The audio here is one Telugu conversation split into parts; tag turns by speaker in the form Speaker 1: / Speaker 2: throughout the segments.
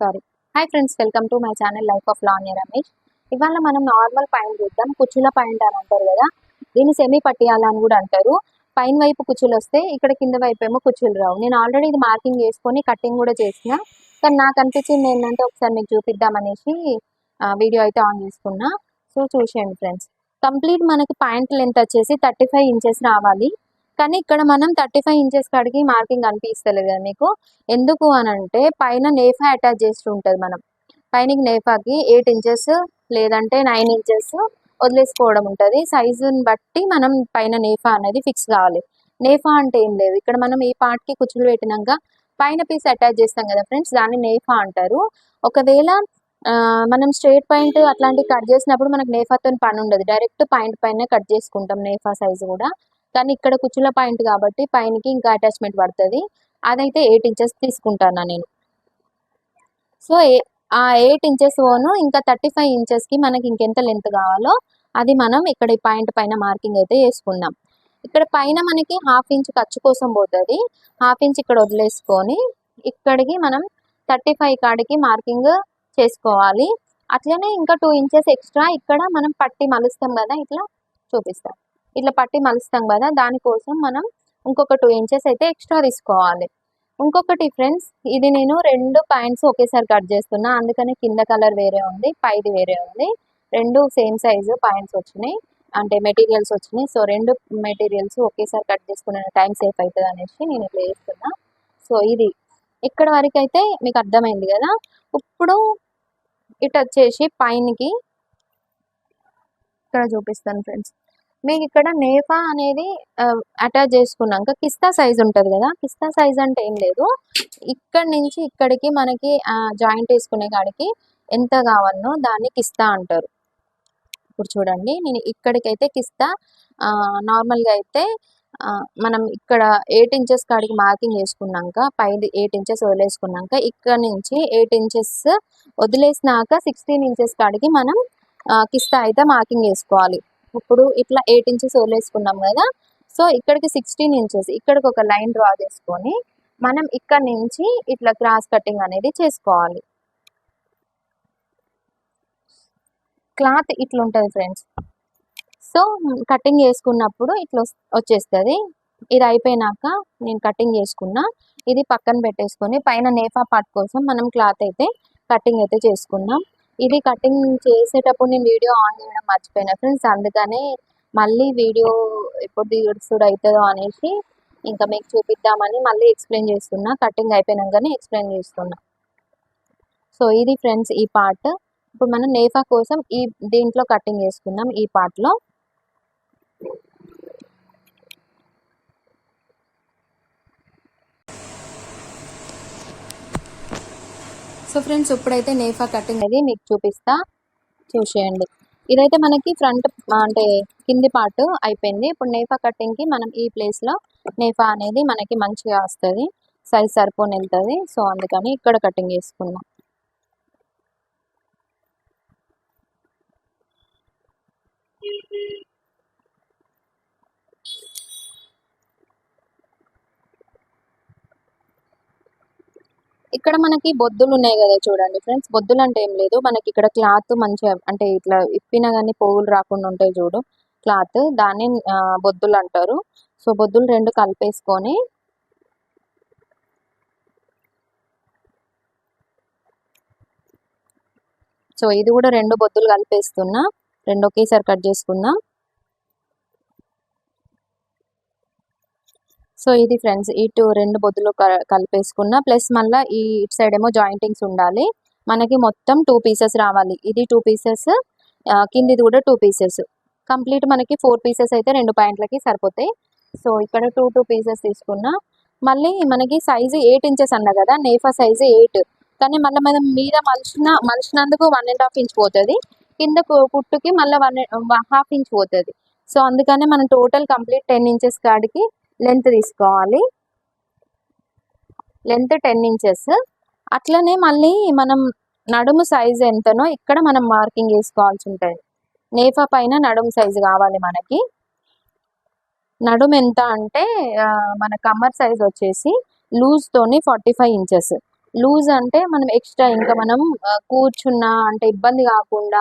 Speaker 1: Sorry. Hi friends, welcome to my channel life of Lavanya Ramesh. ఇవాళ మనం నార్మల్ పాయింట్ చూద్దాం. కుచ్చుల పాయింట్ అని అంటారు కదా, దీన్ని సెమీ పట్టియాల అని కూడా అంటారు. పైన వైపు కుచ్చులు వస్తే ఇక్కడ కింద వైపు ఏమో కుచ్చులు రావు. నేను ఆల్రెడీ ఇది మార్కింగ్ చేసుకొని కటింగ్ కూడా చేసిన, కానీ నాకు అనిపించింది ఏంటంటే ఒకసారి మీకు చూపిద్దామనేసి వీడియో అయితే ఆన్ చేసుకున్నా. సో చూసేయండి ఫ్రెండ్స్. కంప్లీట్ మనకి పాయింట్ లెంత్ వచ్చేసి 35 ఇంచెస్ రావాలి. కానీ ఇక్కడ మనం 35 ఇంచెస్ కాడికి మార్కింగ్ అనిపిస్తలేదు కదా మీకు. ఎందుకు అని అంటే పైన నేఫా అటాచ్ చేస్తూ ఉంటుంది. మనం పైన నేఫాకి 8 ఇంచెస్ లేదంటే 9 ఇంచెస్ వదిలేసుకోవడం ఉంటుంది. సైజుని బట్టి మనం పైన నేఫా అనేది ఫిక్స్ కావాలి. నేఫా అంటే ఏం లేదు, ఇక్కడ మనం ఈ పార్ట్కి కుచ్చులు పెట్టినాక పైన పీస్ అటాచ్ చేస్తాం కదా ఫ్రెండ్స్, దాన్ని నేఫా అంటారు. ఒకవేళ మనం స్ట్రేట్ పాయింట్ అట్లాంటివి కట్ చేసినప్పుడు మనకు నేఫాతో పని ఉండదు, డైరెక్ట్ పాయింట్ పైన కట్ చేసుకుంటాం నేఫా సైజు కూడా. కానీ ఇక్కడ కుచ్చుల పాయింట్ కాబట్టి పైనకి ఇంకా అటాచ్మెంట్ పడుతుంది. అదైతే 8 ఇంచెస్ తీసుకుంటాను నేను. సో ఆ 8 ఇంచెస్ ఓను ఇంకా 35 ఇంచెస్కి మనకి ఇంకెంత లెంత్ కావాలో అది మనం ఇక్కడ ఈ పాయింట్ పైన మార్కింగ్ అయితే వేసుకుందాం. ఇక్కడ పైన మనకి 1/2 ఇంచ్ ఖర్చు కోసం పోతుంది. 1/2 ఇంచ్ ఇక్కడ వదిలేసుకొని ఇక్కడికి మనం 35 కాడికి మార్కింగ్ చేసుకోవాలి. అట్లనే ఇంకా 2 ఇంచెస్ ఎక్స్ట్రా ఇక్కడ మనం పట్టి మలుస్తాం కదా, ఇట్లా చూపిస్తాం, ఇట్లా పట్టి మలుస్తాం కదా, దానికోసం మనం ఇంకొక 2 ఇంచెస్ అయితే ఎక్స్ట్రా తీసుకోవాలి. ఇంకొకటి ఫ్రెండ్స్, ఇది నేను 2 పాయింట్స్ ఒకేసారి కట్ చేస్తున్నా, అందుకని కింద కలర్ వేరే ఉంది, పైది వేరే ఉంది. 2 సేమ్ సైజు పాయింట్స్ వచ్చినాయి, అంటే మెటీరియల్స్ వచ్చినాయి. సో 2 మెటీరియల్స్ ఒకేసారి కట్ చేసుకునే టైం సేఫ్ అవుతుంది అనేసి నేను ఇట్లా చేస్తున్నా. సో ఇది ఇక్కడ వరకు అయితే మీకు అర్థమైంది కదా. ఇప్పుడు ఇటు వచ్చేసి పైనకి ఇక్కడ చూపిస్తాను ఫ్రెండ్స్. మీకు ఇక్కడ నేఫా అనేది అటాచ్ చేసుకున్నాక కిస్తా సైజ్ ఉంటుంది కదా, కిస్తా సైజ్ అంటే ఏం లేదు, ఇక్కడి నుంచి ఇక్కడికి మనకి జాయింట్ వేసుకునే కాడికి ఎంత కావాలనో దాన్ని కిస్తా అంటారు. ఇప్పుడు చూడండి, నేను ఇక్కడికైతే కిస్తా నార్మల్గా అయితే మనం ఇక్కడ 8 ఇంచెస్ కాడికి మార్కింగ్ వేసుకున్నాక పైది 8 ఇంచెస్ వదిలేసుకున్నాక ఇక్కడ నుంచి 8 ఇంచెస్ వదిలేసినాక 16 ఇంచెస్ కాడికి మనం కిస్తా అయితే మార్కింగ్ వేసుకోవాలి. ఇప్పుడు ఇట్లా 8 ఇంచెస్ వదిలేసుకున్నాం కదా, సో ఇక్కడికి 16 ఇంచెస్ ఇక్కడికి ఒక లైన్ డ్రా చేసుకొని మనం ఇక్కడ నుంచి ఇట్లా క్రాస్ కటింగ్ అనేది చేసుకోవాలి. క్లాత్ ఇట్లా ఉంటుంది ఫ్రెండ్స్. సో కటింగ్ చేసుకున్నప్పుడు ఇట్లా వచ్చేస్తుంది. ఇది అయిపోయినాక నేను కటింగ్ చేసుకున్నా, ఇది పక్కన పెట్టేసుకొని పైన నేఫా పార్ట్ కోసం మనం క్లాత్ అయితే కటింగ్ అయితే చేసుకున్నాం. ఇది కటింగ్ చేసేటప్పుడు నేను వీడియో ఆన్ చేయడం మర్చిపోయినా ఫ్రెండ్స్, అందుకనే మళ్ళీ వీడియో ఎప్పుడు దిగుడు అవుతుందో అనేసి ఇంకా మీకు చూపిద్దామని మళ్ళీ ఎక్స్ప్లెయిన్ చేస్తున్నా. కటింగ్ అయిపోయినాకనే ఎక్స్ప్లెయిన్ చేస్తున్నా. సో ఇది ఫ్రెండ్స్ ఈ పార్ట్. ఇప్పుడు మనం నేఫా కోసం ఈ దీంట్లో కటింగ్ చేసుకుందాం ఈ పార్ట్లో. సో ఫ్రెండ్స్ ఇప్పుడైతే నేఫా కటింగ్ అనేది మీకు చూపిస్తా, చూసేయండి. ఇదైతే మనకి ఫ్రంట్ అంటే కింది పార్ట్ అయిపోయింది. ఇప్పుడు నేఫా కటింగ్కి మనం ఈ ప్లేస్లో నేఫా అనేది మనకి మంచిగా వస్తుంది, సైజ్ సరిపోని వెళ్తుంది. సో అందుకని ఇక్కడ కటింగ్ చేసుకుందాం. ఇక్కడ మనకి బొద్దులు ఉన్నాయి కదా చూడండి ఫ్రెండ్స్. బొద్దులు అంటే ఏం లేదు, మనకి ఇక్కడ క్లాత్ మంచిగా అంటే ఇట్లా ఇప్పినా కానీ పోగులు రాకుండా ఉంటాయి చూడు క్లాత్, దాన్ని బొద్దులు అంటారు. సో బొద్దులు 2 కలిపేసుకొని సో ఇది కూడా 2 బొద్దులు కలిపేస్తున్నా, 2 ఒకేసారి కట్ చేసుకుందాం. సో ఇది ఫ్రెండ్స్ ఇటు 2 బొద్దులు కలిపేసుకున్నా, ప్లస్ మళ్ళీ ఈ ఇటు సైడ్ ఏమో జాయింటింగ్స్ ఉండాలి. మనకి మొత్తం 2 పీసెస్ రావాలి. ఇది 2 పీసెస్, కిందిది కూడా 2 పీసెస్, కంప్లీట్ మనకి 4 పీసెస్ అయితే 2 పాయింట్లకి సరిపోతాయి. సో ఇక్కడ 2 పీసెస్ తీసుకున్నా. మళ్ళీ మనకి సైజు 8 ఇంచెస్ అన్నా కదా, నేఫా సైజు 8, కానీ మళ్ళీ మనం మీద మలిచినందుకు 1.5 ఇంచ్ పోతుంది, కింద కుట్టుకి మళ్ళీ 1.5 ఇంచ్ పోతుంది. సో అందుకనే మనం టోటల్ కంప్లీట్ 10 ఇంచెస్ కాడికి లెంత్ తీసుకోవాలి, లెంత్ 10 ఇంచెస్. అట్లనే మళ్ళీ మనం నడుము సైజు ఎంతనో ఇక్కడ మనం మార్కింగ్ వేసుకోవాల్సి ఉంటుంది. నేఫా పైన నడుము సైజు కావాలి మనకి. నడుము ఎంత అంటే మన కమ్మర్ సైజ్ వచ్చేసి లూజ్ తోని 45 ఇంచెస్, లూజ్ అంటే మనం ఎక్స్ట్రా ఇంకా మనం కూర్చున్నా అంటే ఇబ్బంది కాకుండా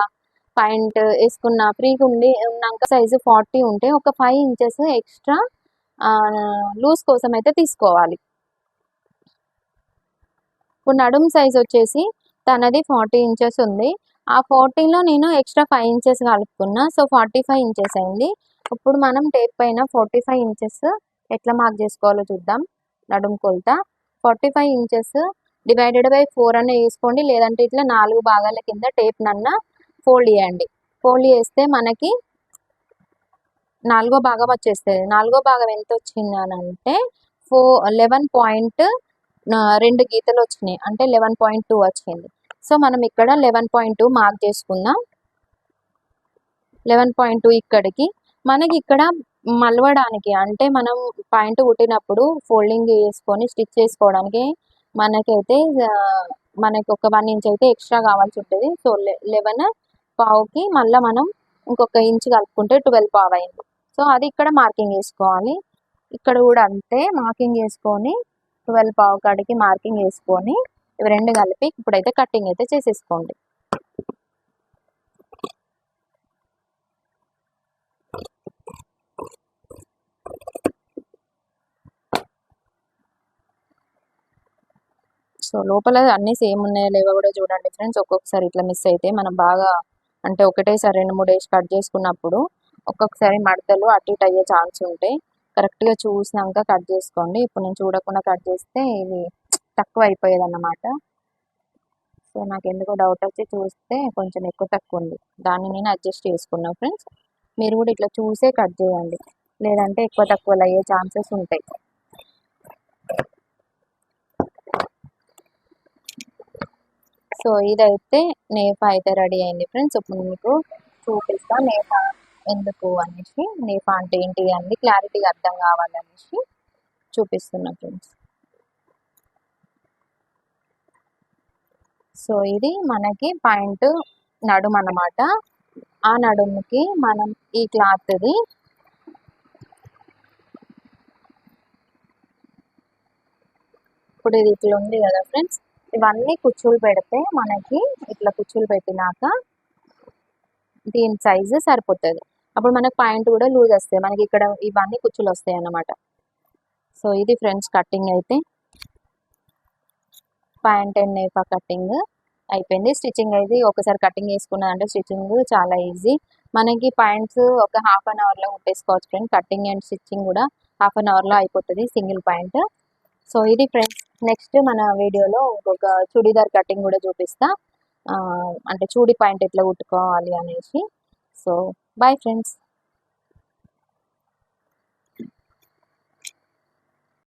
Speaker 1: పాయింట్ వేసుకున్న ఫ్రీగా ఉండి ఉన్నాక సైజు 40 ఉంటే ఒక 5 ఇంచెస్ ఎక్స్ట్రా లూజ్ కోసం అయితే తీసుకోవాలి. ఇప్పుడు నడుము సైజ్ వచ్చేసి తనది 40 ఇంచెస్ ఉంది. ఆ 40లో నేను ఎక్స్ట్రా 5 ఇంచెస్ కలుపుకున్నా. సో 45 ఇంచెస్ అయింది. ఇప్పుడు మనం టేప్ పైన 45 ఇంచెస్ ఎట్లా మార్క్ చేసుకోవాలో చూద్దాం. నడుము కొలత 45 ఇంచెస్ డివైడెడ్ బై 4 అన్న వేసుకోండి, లేదంటే ఇట్లా 4 భాగాల కింద టేప్ నన్న ఫోల్డ్ చేయండి. ఫోల్డ్ చేస్తే మనకి 4వ భాగం వచ్చేస్తుంది. 4వ భాగం ఎంత వచ్చింది అని అంటే 11.2 గీతలు వచ్చినాయి, అంటే 11.2 వచ్చింది. సో మనం ఇక్కడ 11.2 మార్క్ చేసుకుందాం. 11.2 ఇక్కడికి మనకి ఇక్కడ మలవడానికి అంటే మనం పాయింట్ కుట్టినప్పుడు ఫోల్డింగ్ చేసుకొని స్టిచ్ చేసుకోవడానికి మనకైతే మనకి ఒక 1 ఇంచ్ అయితే ఎక్స్ట్రా కావాల్సి ఉంటుంది. సో 11 పావుకి మళ్ళీ మనం ఇంకొక ఇంచ్ కలుపుకుంటే 12 పావు అయింది. సో అది ఇక్కడ మార్కింగ్ వేసుకోవాలి. ఇక్కడ కూడా అంతే మార్కింగ్ వేసుకొని 12 పావు కాడికి మార్కింగ్ వేసుకొని ఇవి రెండు కలిపి ఇప్పుడైతే కటింగ్ అయితే చేసేసుకోండి. సో లోపల అన్నీ సేమ్ ఉన్నాయో లేవో కూడా చూడండి ఫ్రెండ్స్. ఒక్కొక్కసారి ఇట్లా మిస్ అయితే మనం బాగా అంటే ఒకటేసారి 2-3 వేసి కట్ చేసుకున్నప్పుడు ఒక్కొక్కసారి మడతలు అటు ఇటు అయ్యే ఛాన్స్ ఉంటాయి. కరెక్ట్గా చూసినాక కట్ చేసుకోండి. ఇప్పుడు నేను చూడకుండా కట్ చేస్తే ఇది తక్కువ అయిపోయేది అన్నమాట. సో నాకు ఎందుకో డౌట్ వచ్చి చూస్తే కొంచెం ఎక్కువ తక్కువ ఉంది, దాన్ని నేను అడ్జస్ట్ చేసుకున్నాను ఫ్రెండ్స్. మీరు కూడా ఇట్లా చూసే కట్ చేయండి, లేదంటే ఎక్కువ తక్కువలు అయ్యే ఛాన్సెస్ ఉంటాయి. సో ఇదైతే నేఫా అయితే రెడీ అయింది ఫ్రెండ్స్. ఇప్పుడు మీకు చూపిస్తా నేఫా ఎందుకు అనేసి, నేఫా అంటే ఏంటి అనేది క్లారిటీగా అర్థం కావాలనేసి చూపిస్తున్నా ఫ్రెండ్స్. సో ఇది మనకి పాయింట్ నడుము అన్నమాట. ఆ నడుముకి మనం ఈ క్లాత్ది ఇప్పుడు ఇది ఇట్లా ఉంది కదా ఫ్రెండ్స్, ఇవన్నీ కుచ్చులు పెడితే మనకి ఇట్లా కుచ్చులు పెట్టినాక దీని సైజు సరిపోతుంది. అప్పుడు మనకి పాయింట్ కూడా లూజ్ వస్తాయి, మనకి ఇక్కడ ఇవన్నీ కుచ్చులు వస్తాయి అన్నమాట. సో ఇది ఫ్రెండ్స్ కటింగ్ అయితే పాయింట్ అండ్ నేఫా కటింగ్ అయిపోయింది. స్టిచ్చింగ్ అయితే ఒకసారి కటింగ్ చేసుకున్నదంటే స్టిచ్చింగ్ చాలా ఈజీ. మనకి పాయింట్స్ ఒక హాఫ్ అన్ అవర్లో కుట్టేసుకోవచ్చు ఫ్రెండ్స్. కటింగ్ అండ్ స్టిచ్చింగ్ కూడా హాఫ్ అన్ అవర్లో అయిపోతుంది సింగిల్ పాయింట్. సో ఇది ఫ్రెండ్స్, నెక్స్ట్ మన వీడియోలో ఇంకొక చుడీదార్ కటింగ్ కూడా చూపిస్తా, అంటే చూడి పాయింట్ ఎట్లా కుట్టుకోవాలి అనేసి. So bye friends.